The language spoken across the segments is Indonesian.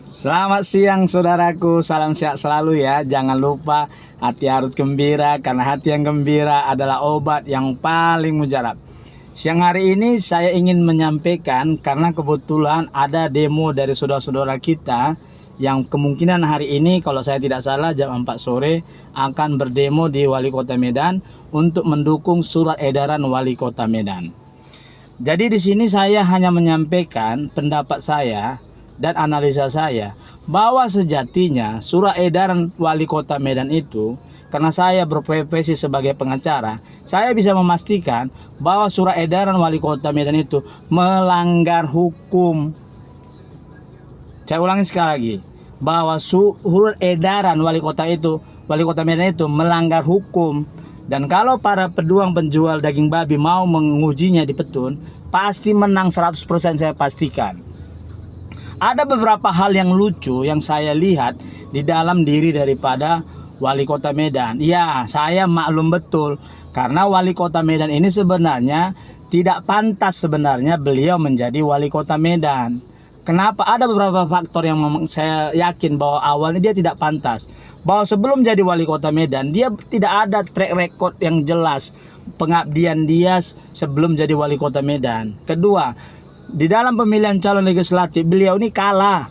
Selamat siang saudaraku, salam sehat selalu ya. Jangan lupa hati harus gembira karena hati yang gembira adalah obat yang paling mujarab. Siang hari ini saya ingin menyampaikan karena kebetulan ada demo dari saudara-saudara kita yang kemungkinan hari ini kalau saya tidak salah jam 4 sore akan berdemo di Wali Kota Medan untuk mendukung surat edaran Wali Kota Medan. Jadi di sini saya hanya menyampaikan pendapat saya dan analisa saya bahwa sejatinya surat edaran Wali Kota Medan itu, karena saya berprofesi sebagai pengacara, saya bisa memastikan bahwa surat edaran Wali Kota Medan itu melanggar hukum. Saya ulangi sekali lagi, bahwa surat edaran Wali Kota Medan itu melanggar hukum. Dan kalau para pedagang penjual daging babi mau mengujinya di Petun, pasti menang 100%, saya pastikan. Ada beberapa hal yang lucu yang saya lihat di dalam diri daripada Wali Kota Medan. Ya, saya maklum betul karena Wali Kota Medan ini sebenarnya tidak pantas sebenarnya beliau menjadi Wali Kota Medan. Kenapa? Ada beberapa faktor yang saya yakin bahwa awalnya dia tidak pantas. Bahwa sebelum jadi Wali Kota Medan, dia tidak ada track record yang jelas pengabdian dia sebelum jadi Wali Kota Medan. Kedua, di dalam pemilihan calon legislatif beliau ini kalah.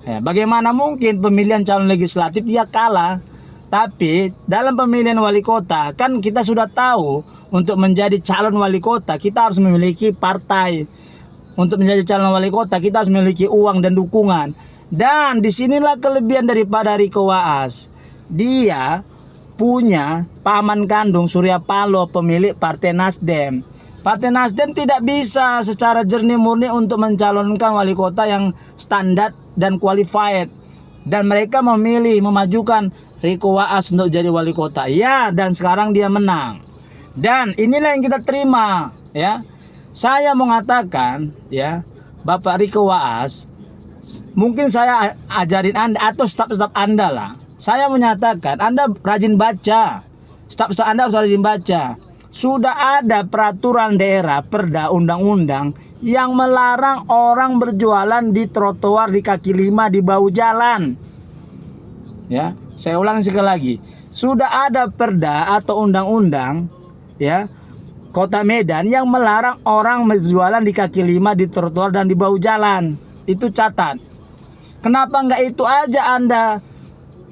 Ya, bagaimana mungkin pemilihan calon legislatif dia kalah? Tapi dalam pemilihan wali kota kan kita sudah tahu untuk menjadi calon wali kota kita harus memiliki partai. Untuk menjadi calon wali kota kita harus memiliki uang dan dukungan. Dan disinilah kelebihan daripada Riko Waas. Dia punya paman kandung Surya Paloh, pemilik Partai Nasdem. Partai Nasdem tidak bisa secara jernih murni untuk mencalonkan wali kota yang standar dan qualified. Dan mereka memajukan Riko Waas untuk jadi wali kota. Ya, dan sekarang dia menang. Dan inilah yang kita terima, ya. Saya mengatakan, ya, Bapak Riko Waas, mungkin saya ajarin Anda atau staf-staf Anda lah. Saya menyatakan Anda rajin baca. Staf-staf Anda harus rajin baca. Sudah ada peraturan daerah, perda, undang-undang yang melarang orang berjualan di trotoar, di kaki lima, di bahu jalan. Ya, saya ulang sekali lagi. Sudah ada perda atau undang-undang, ya, Kota Medan yang melarang orang berjualan di kaki lima, di trotoar dan di bahu jalan. Itu catat. Kenapa enggak itu aja Anda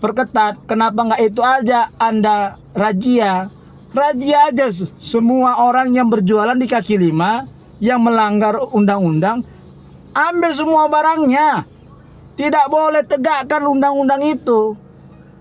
perketat? Kenapa enggak itu aja Anda razia? Razia aja semua orang yang berjualan di kaki lima yang melanggar undang-undang, ambil semua barangnya. Tidak boleh tegakkan undang-undang itu.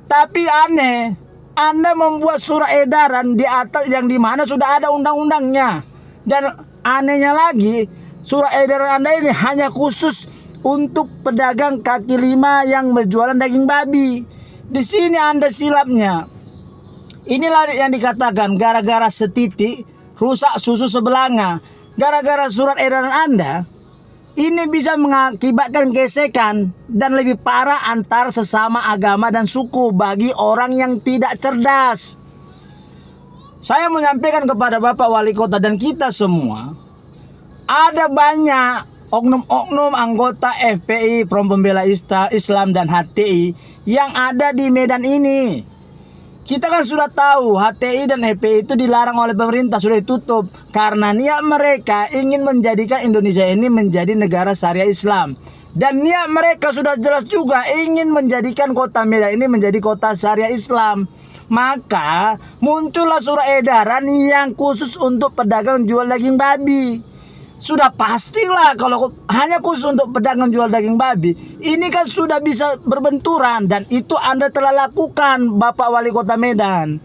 Tapi aneh, Anda membuat surat edaran di atas yang dimana sudah ada undang-undangnya. Dan anehnya lagi, surat edaran Anda ini hanya khusus untuk pedagang kaki lima yang berjualan daging babi. Di sini Anda silapnya. Inilah yang dikatakan gara-gara setitik rusak susu sebelanga. Gara-gara surat edaran Anda ini bisa mengakibatkan gesekan dan lebih parah antara sesama agama dan suku bagi orang yang tidak cerdas. Saya menyampaikan kepada Bapak Wali Kota dan kita semua, ada banyak oknum-oknum anggota FPI, Front Pembela Islam dan HTI yang ada di Medan ini. Kita kan sudah tahu HTI dan FPI itu dilarang oleh pemerintah, sudah ditutup karena niat mereka ingin menjadikan Indonesia ini menjadi negara syariah Islam. Dan niat mereka sudah jelas juga ingin menjadikan kota Medan ini menjadi kota syariah Islam. Maka muncullah surat edaran yang khusus untuk pedagang jual daging babi. Sudah pastilah kalau hanya khusus untuk pedagang jual daging babi, ini kan sudah bisa berbenturan dan itu Anda telah lakukan Bapak Wali Kota Medan.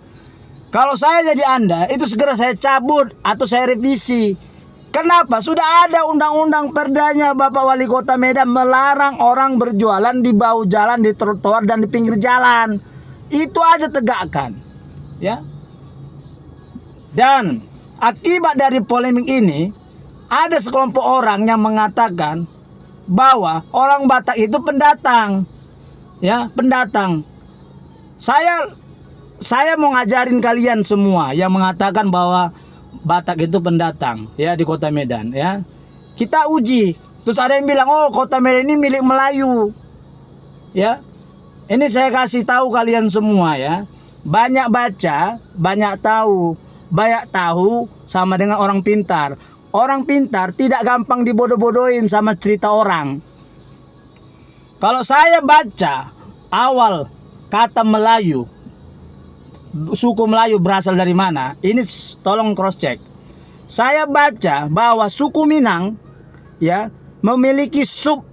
Kalau saya jadi Anda, itu segera saya cabut atau saya revisi. Kenapa? Sudah ada undang-undang perdanya Bapak Wali Kota Medan melarang orang berjualan di bahu jalan, di trotoar dan di pinggir jalan. Itu aja tegakkan. Ya. Dan akibat dari polemik ini, ada sekelompok orang yang mengatakan bahwa orang Batak itu pendatang. Ya, pendatang. Saya mau ngajarin kalian semua yang mengatakan bahwa Batak itu pendatang ya di Kota Medan ya. Kita uji Terus ada yang bilang, oh Kota Medan ini milik Melayu. Ya, ini saya kasih tahu kalian semua ya. Banyak baca, banyak tahu. Banyak tahu sama dengan orang pintar. Orang pintar tidak gampang dibodoh-bodohin sama cerita orang. Kalau saya baca awal kata Melayu, suku Melayu berasal dari mana? Ini tolong cross check. Saya baca bahwa suku Minang ya memiliki sub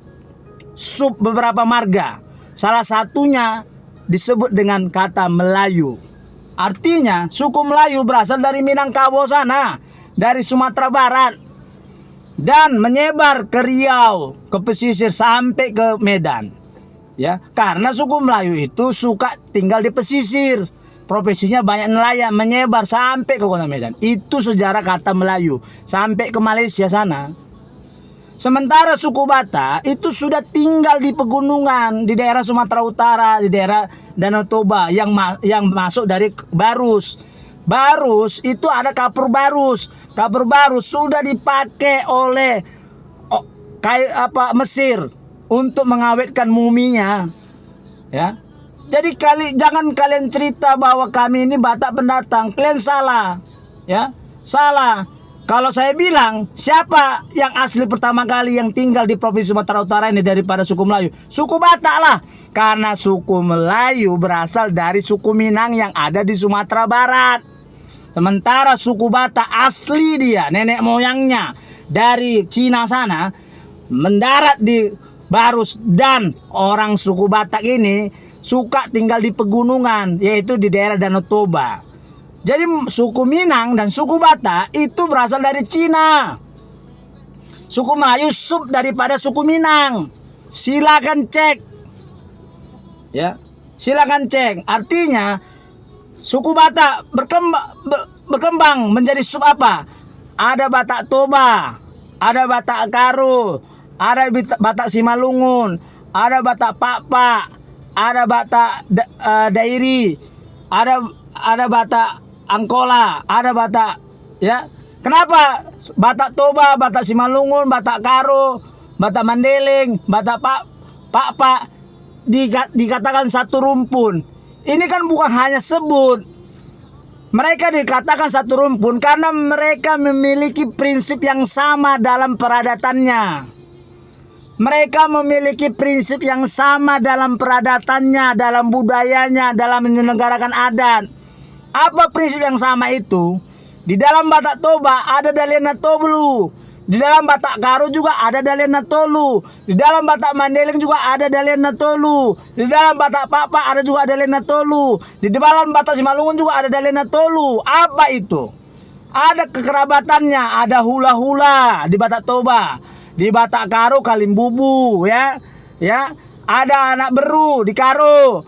beberapa marga. Salah satunya disebut dengan kata Melayu. Artinya suku Melayu berasal dari Minangkabau sana, dari Sumatera Barat, dan menyebar ke Riau, ke pesisir sampai ke Medan. Ya, karena suku Melayu itu suka tinggal di pesisir. Profesinya banyak nelayan, menyebar sampai ke Kota Medan. Itu sejarah kata Melayu sampai ke Malaysia sana. Sementara suku Batak itu sudah tinggal di pegunungan, di daerah Sumatera Utara, di daerah Danau Toba yang masuk dari Barus. Barus itu ada kapur Barus. Kapur Barus sudah dipakai oleh Mesir untuk mengawetkan muminya. Ya. Jadi jangan kalian cerita bahwa kami ini Batak pendatang. Kalian salah. Ya, salah. Kalau saya bilang, siapa yang asli pertama kali yang tinggal di Provinsi Sumatera Utara ini daripada suku Melayu? Suku Batak lah. Karena suku Melayu berasal dari suku Minang yang ada di Sumatera Barat. Sementara suku Batak asli dia, nenek moyangnya dari Cina sana, mendarat di Barus. Dan orang suku Batak ini suka tinggal di pegunungan, yaitu di daerah Danau Toba. Jadi suku Minang dan suku Batak itu berasal dari Cina. Suku Melayu sub daripada suku Minang. Silakan cek. Ya, silakan cek. Artinya suku Batak berkembang menjadi sub apa? Ada Batak Toba, ada Batak Karo, ada Batak Simalungun, ada Batak Pakpak, ada Batak Dairi, ada Batak Angkola, ada Batak, ya. Kenapa Batak Toba, Batak Simalungun, Batak Karo, Batak Mandeling, Batak Pakpak dikatakan satu rumpun? Ini kan bukan hanya sebut. Mereka dikatakan satu rumpun karena mereka memiliki prinsip yang sama dalam peradatannya. Mereka memiliki prinsip yang sama dalam peradatannya, dalam budayanya, dalam menyelenggarakan adat. Apa prinsip yang sama itu? Di dalam Batak Toba ada Dalian Natolu. Di dalam Batak Karo juga ada Dalian Natolu. Di dalam Batak Mandeling juga ada Dalian Natolu. Di dalam Batak Pakpak ada juga Dalian Natolu. Di dalam Batak Simalungun juga ada Dalian Natolu. Apa itu? Ada kekerabatannya, ada hula-hula di Batak Toba. Di Batak Karo Kalimbubu, ya. Ya, ada anak beru di Karo.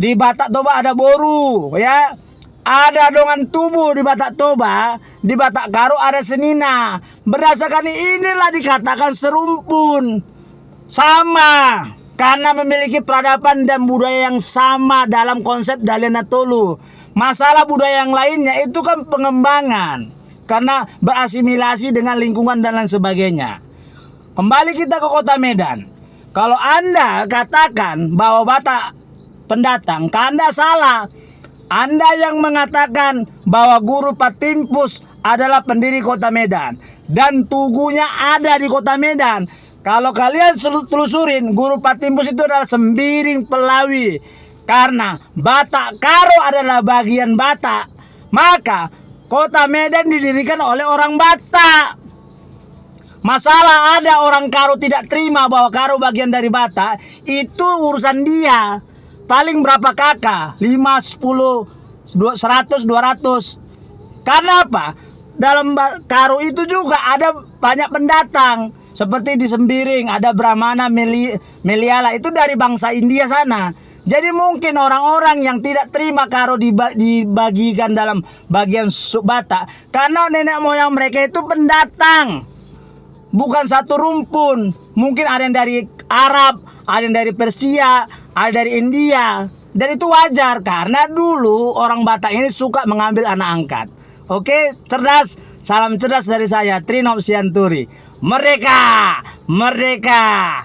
Di Batak Toba ada boru, ya. Ada dongan tubuh di Batak Toba, di Batak Karo ada senina. Berdasarkan inilah dikatakan serumpun. Sama, karena memiliki peradaban dan budaya yang sama dalam konsep Dalian Natolu. Masalah budaya yang lainnya itu kan pengembangan, karena berasimilasi dengan lingkungan dan lain sebagainya. Kembali kita ke Kota Medan. Kalau Anda katakan bahwa Batak pendatang, Anda salah. Anda yang mengatakan bahwa Guru Patimpus adalah pendiri Kota Medan dan tugunya ada di Kota Medan. Kalau kalian telusurin, Guru Patimpus itu adalah Sembiring Pelawi. Karena Batak Karo adalah bagian Batak, maka Kota Medan didirikan oleh orang Batak. Masalah ada orang Karo tidak terima bahwa Karo bagian dari Batak, itu urusan dia. Paling berapa kakak? 5, 10, 100, 200. Karena apa? Dalam Karo itu juga ada banyak pendatang. Seperti di Sembiring ada Brahmana Meliala, itu dari bangsa India sana. Jadi mungkin orang-orang yang tidak terima Karo dibagikan dalam bagian sub Batak, karena nenek moyang mereka itu pendatang, bukan satu rumpun. Mungkin ada yang dari Arab, ada yang dari Persia, ada dari India. Dan itu wajar karena dulu orang Batak ini suka mengambil anak angkat. Oke, cerdas. Salam cerdas dari saya, Trinop Sianturi. Merdeka! Merdeka!